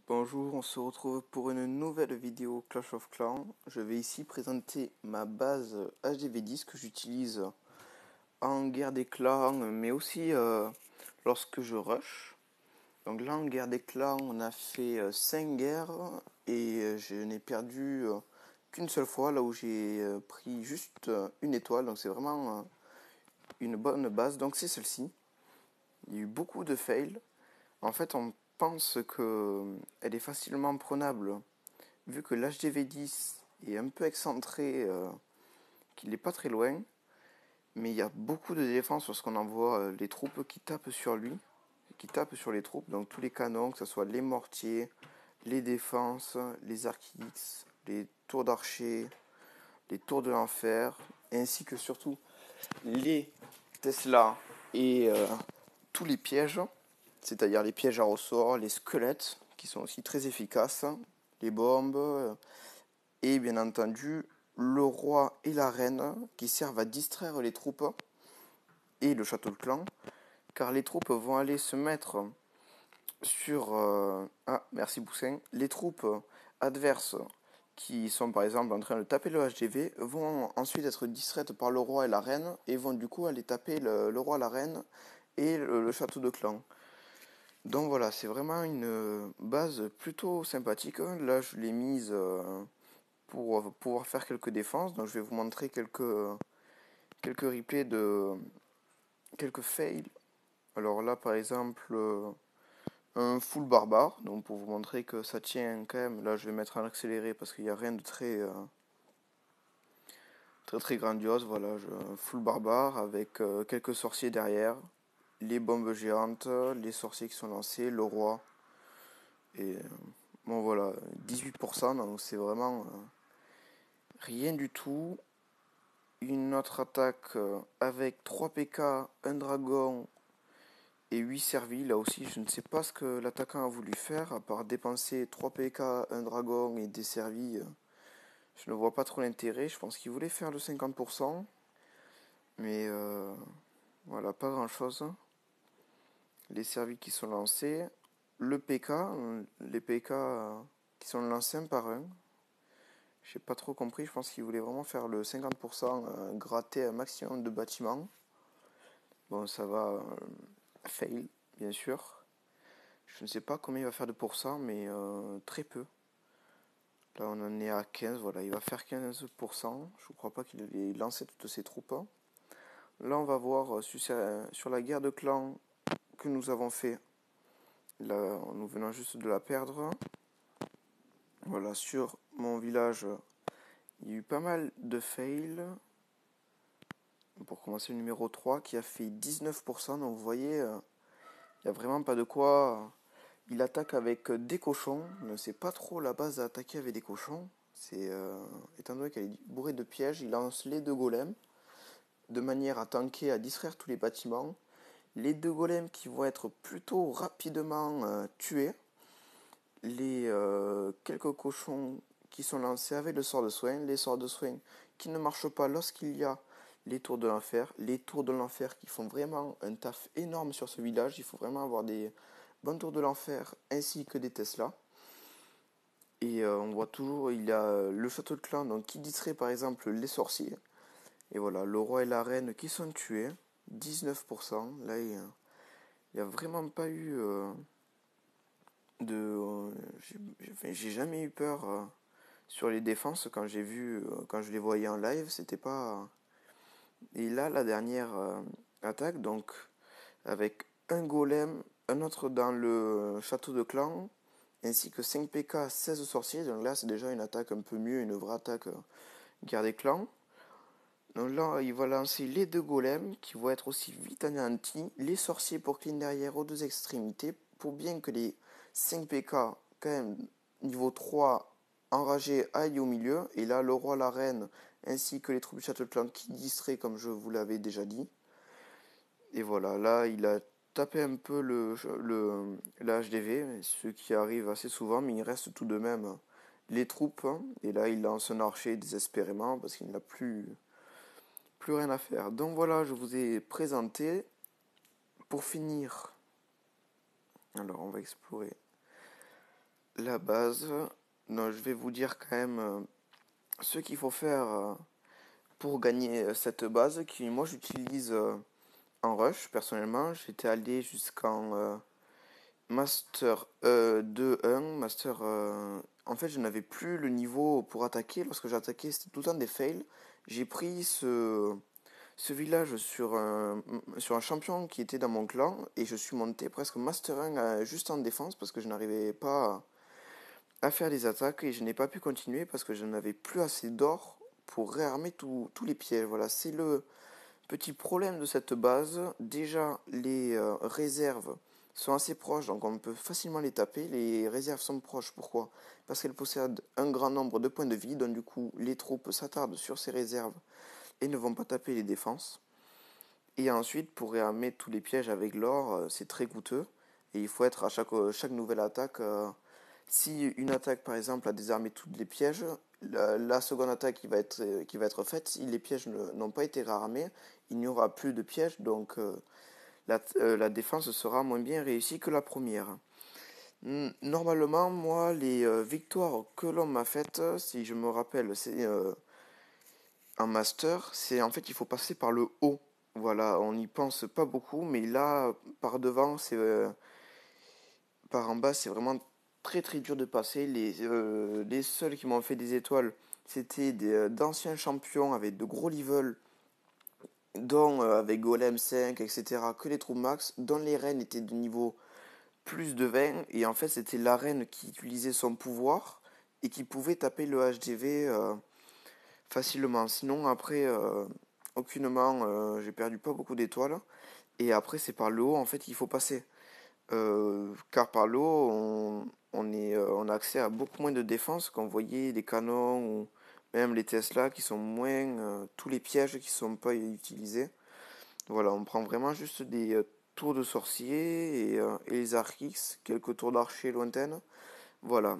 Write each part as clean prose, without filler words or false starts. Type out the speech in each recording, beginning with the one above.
Bonjour, on se retrouve pour une nouvelle vidéo Clash of Clans. Je vais ici présenter ma base HDV10 que j'utilise en guerre des clans, mais aussi lorsque je rush. Donc là, en guerre des clans, on a fait 5 guerres et je n'ai perdu qu'une seule fois, là où j'ai pris juste une étoile. Donc c'est vraiment une bonne base. Donc c'est celle-ci. Il y a eu beaucoup de fails. En fait, on pense qu'elle est facilement prenable vu que l'HDV10 est un peu excentré, qu'il n'est pas très loin, mais il y a beaucoup de défense lorsqu'on envoie les troupes qui tapent sur lui, qui tapent sur les troupes, donc tous les canons, que ce soit les mortiers, les défenses, les arcs X, les tours d'archer, les tours de l'enfer, ainsi que surtout les Tesla et tous les pièges, c'est-à-dire les pièges à ressort, les squelettes, qui sont aussi très efficaces, les bombes, et bien entendu le roi et la reine qui servent à distraire les troupes et le château de clan, car les troupes vont aller se mettre sur merci Boussin. Les troupes adverses qui sont par exemple en train de taper le HDV vont ensuite être distraites par le roi et la reine et vont du coup aller taper le roi, la reine et le château de clan. Donc voilà, c'est vraiment une base plutôt sympathique. Là, je l'ai mise pour pouvoir faire quelques défenses. Donc je vais vous montrer quelques replays de quelques fails. Alors là, par exemple, un full barbare. Donc pour vous montrer que ça tient quand même. Là, je vais mettre en accéléré parce qu'il n'y a rien de très très grandiose. Voilà, un full barbare avec quelques sorciers derrière, les bombes géantes, les sorciers qui sont lancés, le roi. Et bon voilà, 18%, donc c'est vraiment rien du tout. Une autre attaque avec 3 PK, un dragon et 8 servis. Là aussi, je ne sais pas ce que l'attaquant a voulu faire, à part dépenser 3 PK, un dragon et des servis. Je ne vois pas trop l'intérêt. Je pense qu'il voulait faire le 50%. Mais voilà, pas grand chose. Les servis qui sont lancés. Le PK, les PK qui sont lancés un par un. J'ai pas trop compris, je pense qu'il voulait vraiment faire le 50%, gratter un maximum de bâtiments. Bon, ça va, fail, bien sûr. Je ne sais pas combien il va faire de pourcent, mais très peu. Là, on en est à 15, voilà, il va faire 15%. Je ne crois pas qu'il ait lancé toutes ses troupes. Là, on va voir sur la guerre de clans que nous avons fait. Là, nous venons juste de la perdre. Voilà, sur mon village, il y a eu pas mal de fails. Pour commencer, le numéro 3 qui a fait 19%. Donc vous voyez, il n'y a vraiment pas de quoi. Il attaque avec des cochons. Je ne sais pas trop la base à attaquer avec des cochons. Étant donné qu'elle est bourrée de pièges, il lance les 2 golems de manière à tanker, à distraire tous les bâtiments. Les 2 golems qui vont être plutôt rapidement tués. Les quelques cochons qui sont lancés avec le sort de soin. Les sorts de soin qui ne marchent pas lorsqu'il y a les tours de l'enfer. Les tours de l'enfer qui font vraiment un taf énorme sur ce village. Il faut vraiment avoir des bonnes tours de l'enfer ainsi que des Tesla. Et on voit toujours, il y a le château de clan donc, qui distrait par exemple les sorciers. Et voilà, le roi et la reine qui sont tués. 19%. Là, il n'y a vraiment pas eu j'ai jamais eu peur sur les défenses quand quand je les voyais en live. C'était pas. Et là, la dernière attaque, donc avec un golem, un autre dans le château de clan, ainsi que 5 PK, 16 sorciers. Donc là, c'est déjà une attaque un peu mieux, une vraie attaque guerre des clans. Donc là, il va lancer les 2 golems qui vont être aussi vite anéantis. Les sorciers pour clean derrière aux 2 extrémités. Pour bien que les 5 PK, quand même, niveau 3, enragés, aillent au milieu. Et là, le roi, la reine, ainsi que les troupes du château de clan qui distraient, comme je vous l'avais déjà dit. Et voilà, là, il a tapé un peu la HDV, ce qui arrive assez souvent, mais il reste tout de même les troupes. Et là, il lance un archer désespérément parce qu'il n'a plus rien à faire. Donc voilà, je vous ai présenté. Pour finir, alors on va explorer la base. Non, je vais vous dire quand même ce qu'il faut faire pour gagner cette base qui moi j'utilise en rush personnellement. J'étais allé jusqu'en Master 2-1, Master... En fait, je n'avais plus le niveau pour attaquer. Lorsque j'attaquais, c'était tout le temps des fails. J'ai pris ce village sur un champion qui était dans mon clan et je suis monté presque Master 1 juste en défense parce que je n'arrivais pas à faire les attaques et je n'ai pas pu continuer parce que je n'avais plus assez d'or pour réarmer tous les pièges. Voilà, c'est le petit problème de cette base. Déjà, les réserves sont assez proches, donc on peut facilement les taper. Les réserves sont proches, pourquoi? Parce qu'elles possèdent un grand nombre de points de vie, donc du coup, les troupes s'attardent sur ces réserves et ne vont pas taper les défenses. Et ensuite, pour réarmer tous les pièges avec l'or, c'est très coûteux. Et il faut être à chaque nouvelle attaque. Si une attaque, par exemple, a désarmé tous les pièges, la seconde attaque qui va être faite, si les pièges n'ont pas été réarmés, il n'y aura plus de pièges. Donc, la défense sera moins bien réussie que la première. Normalement, moi, les victoires que l'on m'a faites, si je me rappelle, c'est un master, c'est en fait il faut passer par le haut. Voilà, on n'y pense pas beaucoup, mais là, par devant, par en bas, c'est vraiment très très dur de passer. Les seuls qui m'ont fait des étoiles, c'était d'anciens champions avec de gros levels, dont avec Golem 5, etc., que les troupes max, dont les reines étaient de niveau plus de 20, et en fait c'était la reine qui utilisait son pouvoir et qui pouvait taper le HDV facilement. Sinon, après, aucunement, j'ai perdu pas beaucoup d'étoiles. Et après, c'est par le haut, en fait, qu'il faut passer. Car par le haut, on a accès à beaucoup moins de défense quand vous voyez les canons ou même les Tesla qui sont moins... tous les pièges qui sont pas utilisés. Voilà, on prend vraiment juste des tours de sorcier et les arcs, quelques tours d'archer lointaines. Voilà.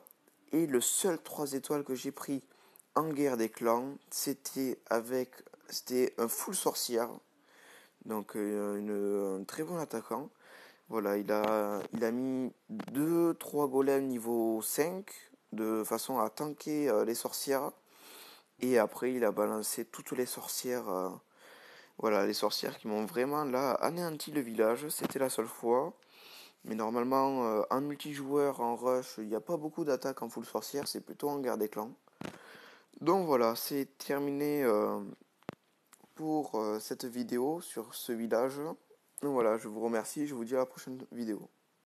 Et le seul 3 étoiles que j'ai pris en guerre des clans, c'était un full sorcière, donc un très bon attaquant. Voilà, il a mis deux trois golems niveau 5 de façon à tanker les sorcières. Et après, il a balancé toutes les sorcières. Voilà, les sorcières qui m'ont vraiment là anéanti le village. C'était la seule fois. Mais normalement, en multijoueur, en rush, il n'y a pas beaucoup d'attaques en full sorcière. C'est plutôt en guerre des clans. Donc voilà, c'est terminé pour cette vidéo sur ce village. Donc voilà, je vous remercie, je vous dis à la prochaine vidéo.